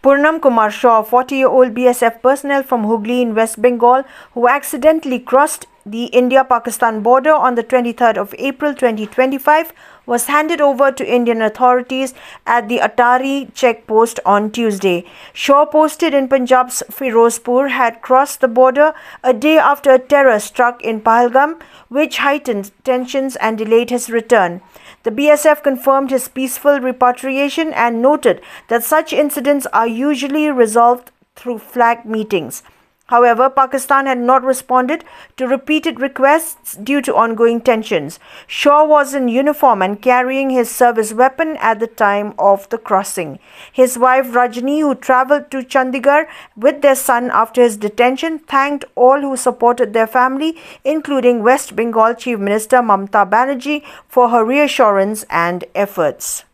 Purnam Kumar, 40-year-old Bsf personnel from Hooghly in West Bengal, who accidentally crossed the India-Pakistan border on the 23rd of April 2025, was handed over to Indian authorities at the Atari checkpost on Tuesday. Shaw, posted in Punjab's Firozpur, had crossed the border a day after a terror struck in Pahalgam, which heightened tensions and delayed his return. The BSF confirmed his peaceful repatriation and noted that such incidents are usually resolved through flag meetings. However, Pakistan had not responded to repeated requests due to ongoing tensions. Shaw was in uniform and carrying his service weapon at the time of the crossing. His wife Rajni, who travelled to Chandigarh with their son after his detention, thanked all who supported their family, including West Bengal Chief Minister Mamata Banerjee, for her reassurance and efforts.